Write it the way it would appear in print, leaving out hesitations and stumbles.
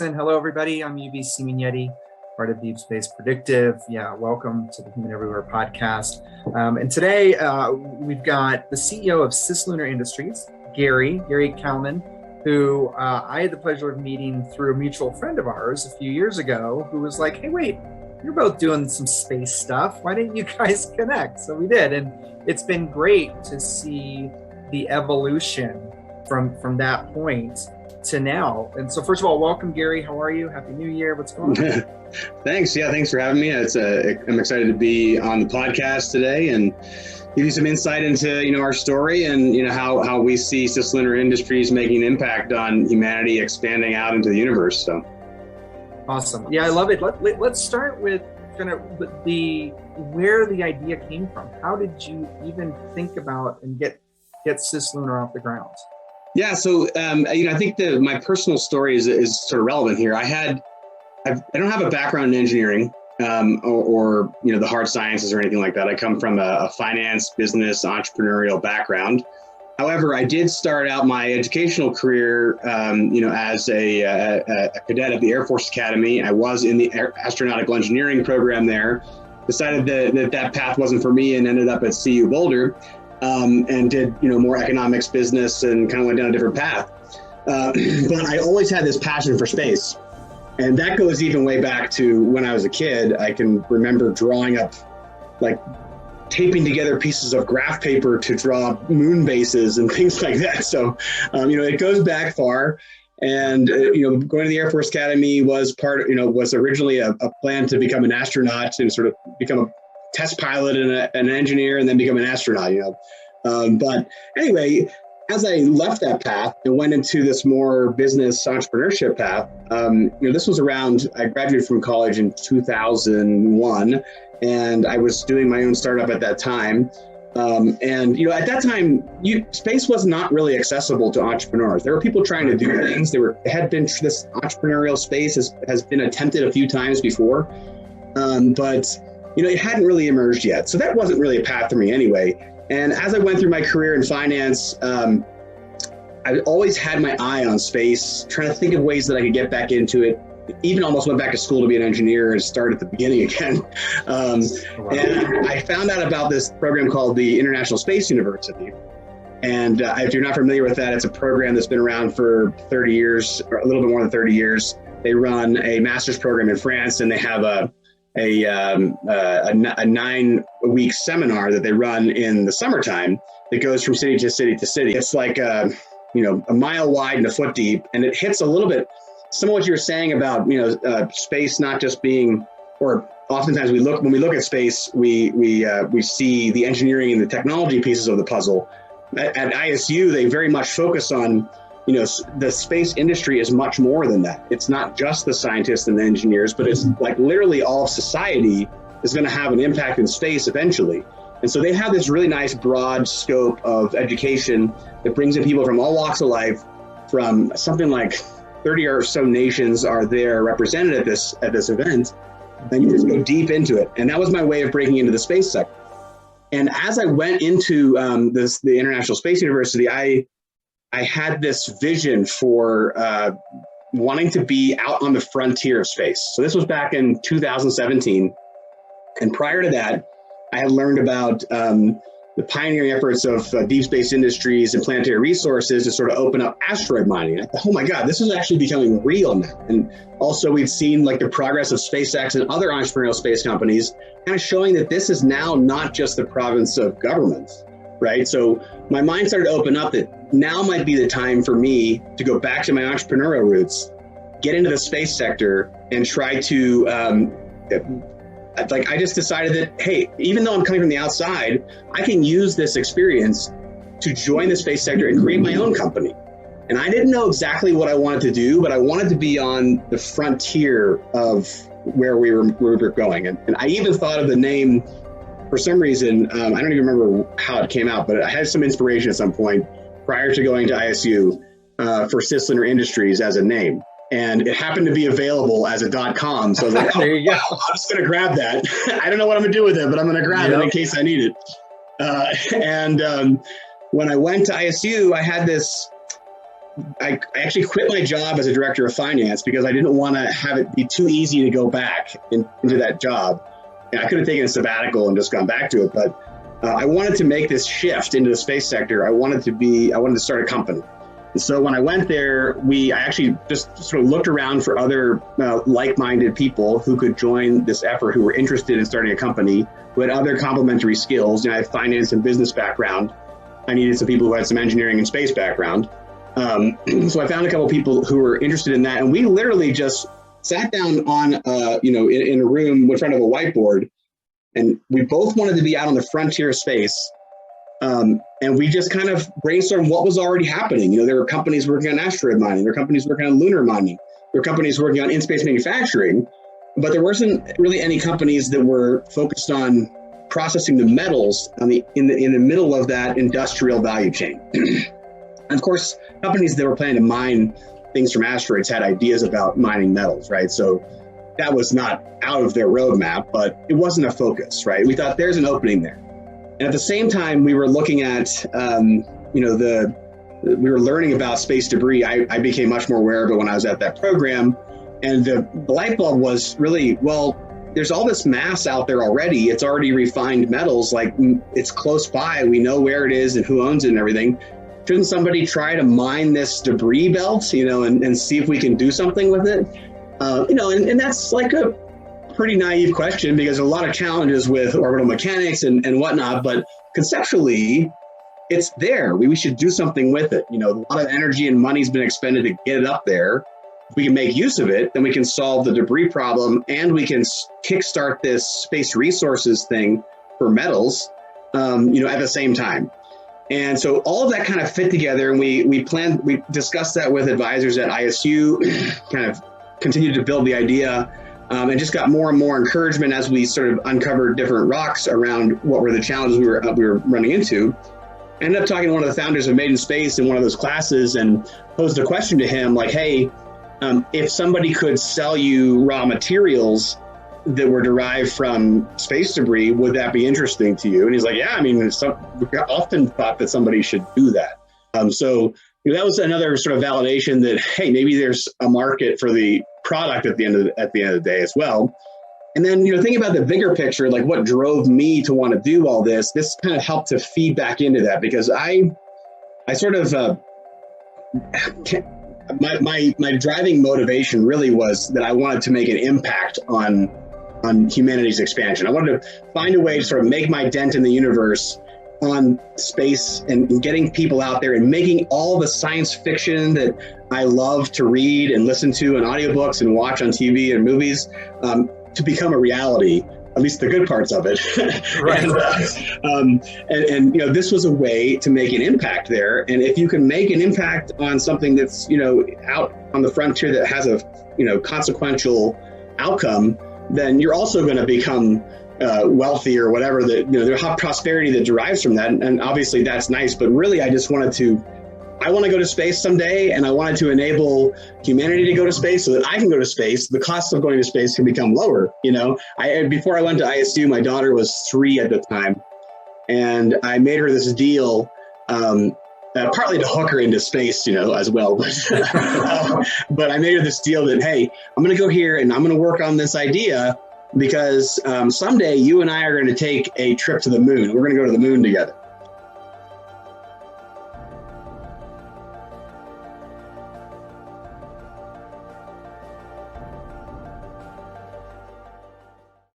And hello, everybody. I'm UBC Mignetti, part of Deep Space Predictive. Welcome to the Human Everywhere podcast. And today we've got the CEO of CisLunar Industries, Gary Calnan, who I had the pleasure of meeting through a mutual friend of ours a few years ago, who was like, "Hey, wait, you're both doing some space stuff. Why didn't you guys connect?" So we did, and it's been great to see the evolution from that point to now. And so first of all, welcome, Gary. How are you? Happy New Year. What's going on? Thanks. Yeah, thanks for having me. I'm excited to be on the podcast today and give you some insight into, our story and, how we see CisLunar Industries making an impact on humanity expanding out into the universe. So awesome. Yeah, I love it. Let's start with kind of where the idea came from. How did you even think about and get CisLunar off the ground? Yeah, so I think my personal story is sort of relevant here. I don't have a background in engineering or the hard sciences or anything like that. I come from a finance, business, entrepreneurial background. However, I did start out my educational career, as a cadet at the Air Force Academy. I was in the astronautical engineering program there. Decided that path wasn't for me and ended up at CU Boulder. And did, more economics, business, and kind of went down a different path. But I always had this passion for space. And that goes even way back to when I was a kid. I can remember drawing up, taping together pieces of graph paper to draw moon bases and things like that. So, it goes back far. And, going to the Air Force Academy was was originally a plan to become an astronaut and sort of become a test pilot and an engineer and then become an astronaut, But anyway, as I left that path and went into this more business entrepreneurship path, this was I graduated from college in 2001 and I was doing my own startup at that time. At that time, space was not really accessible to entrepreneurs. There were people trying to do things. This entrepreneurial space has been attempted a few times before, but it hadn't really emerged yet. So that wasn't really a path for me anyway. And as I went through my career in finance, I always had my eye on space, trying to think of ways that I could get back into it. Even almost went back to school to be an engineer and start at the beginning again. And I found out about this program called the International Space University. And if you're not familiar with that, it's a program that's been around for 30 years, or a little bit more than 30 years. They run a master's program in France, and they have a 9-week seminar that they run in the summertime that goes from city to city to city. It's like a mile wide and a foot deep, and it hits a little bit some of what you were saying about space not just being, or oftentimes when we look at space, we see the engineering and the technology pieces of the puzzle. At ISU, they very much focus on the space industry is much more than that. It's not just the scientists and the engineers, but it's like literally all of society is going to have an impact in space eventually. And so they have this really nice broad scope of education that brings in people from all walks of life, from something like 30 or so nations are there represented at this event. And you just go deep into it. And that was my way of breaking into the space sector. And as I went into the International Space University, I had this vision for wanting to be out on the frontier of space. So this was back in 2017. And prior to that, I had learned about the pioneering efforts of Deep Space Industries and Planetary Resources to sort of open up asteroid mining. I thought, oh my God, this is actually becoming real now. And also we've seen the progress of SpaceX and other entrepreneurial space companies kind of showing that this is now not just the province of governments, right? So my mind started to open up that now might be the time for me to go back to my entrepreneurial roots, get into the space sector, and try to, I just decided that, hey, even though I'm coming from the outside, I can use this experience to join the space sector and create my own company. And I didn't know exactly what I wanted to do, but I wanted to be on the frontier of where we were going. And I even thought of the name, for some reason, I don't even remember how it came out, but I had some inspiration at some point prior to going to ISU for CisLunar Industries as a name. And it happened to be available as a .com. So I was like, there you go. I'm just going to grab that. I don't know what I'm going to do with it, but I'm going to grab it in case I need it. And when I went to ISU, I had this I actually quit my job as a director of finance because I didn't want to have it be too easy to go back into that job. And I could have taken a sabbatical and just gone back to it, but I wanted to make this shift into the space sector. I wanted to start a company. And so when I went there, I actually just sort of looked around for other like-minded people who could join this effort, who were interested in starting a company, who had other complementary skills. I have finance and business background. I needed some people who had some engineering and space background. So I found a couple of people who were interested in that. And we literally just sat down on, in a room in front of a whiteboard. And we both wanted to be out on the frontier of space. And we just kind of brainstormed what was already happening. There were companies working on asteroid mining. There were companies working on lunar mining. There were companies working on in-space manufacturing. But there wasn't really any companies that were focused on processing the metals in the middle of that industrial value chain. And of course, companies that were planning to mine things from asteroids had ideas about mining metals, right? So that was not out of their roadmap, but it wasn't a focus, right? We thought there's an opening there. And at the same time, we were looking at, we were learning about space debris. I became much more aware of it when I was at that program. And the light bulb was really, well, there's all this mass out there already. It's already refined metals, like it's close by. We know where it is and who owns it and everything. Shouldn't somebody try to mine this debris belt, and see if we can do something with it? And that's like a pretty naive question because there's a lot of challenges with orbital mechanics and whatnot, but conceptually, it's there. We should do something with it. A lot of energy and money's been expended to get it up there. If we can make use of it, then we can solve the debris problem and we can kickstart this space resources thing for metals, at the same time. And so all of that kind of fit together, and we discussed that with advisors at ISU, kind of continued to build the idea, and just got more and more encouragement as we sort of uncovered different rocks around what were the challenges we were running into. I ended up talking to one of the founders of Made in Space in one of those classes and posed a question to him like, hey, if somebody could sell you raw materials that were derived from space debris, would that be interesting to you? And he's like, yeah, we often thought that somebody should do that. So that was another sort of validation that, hey, maybe there's a market for the product at the end of the day as well. And then, thinking about the bigger picture, like what drove me to want to do all this kind of helped to feed back into that because I sort of, my driving motivation really was that I wanted to make an impact on humanity's expansion. I wanted to find a way to sort of make my dent in the universe on space and getting people out there and making all the science fiction that I love to read and listen to in audiobooks and watch on TV and movies to become a reality, at least the good parts of it. Right. and this was a way to make an impact there. And if you can make an impact on something that's, out on the frontier that has a, consequential outcome, then you're also going to become wealthy or whatever that, there's prosperity that derives from that. And obviously that's nice, but really I want to go to space someday, and I wanted to enable humanity to go to space so that I can go to space. The cost of going to space can become lower. Before I went to ISU, my daughter was 3 at the time, and I made her this deal, partly to hook her into space, as well. But I made her this deal that, hey, I'm going to go here and I'm going to work on this idea because someday you and I are going to take a trip to the moon. We're going to go to the moon together.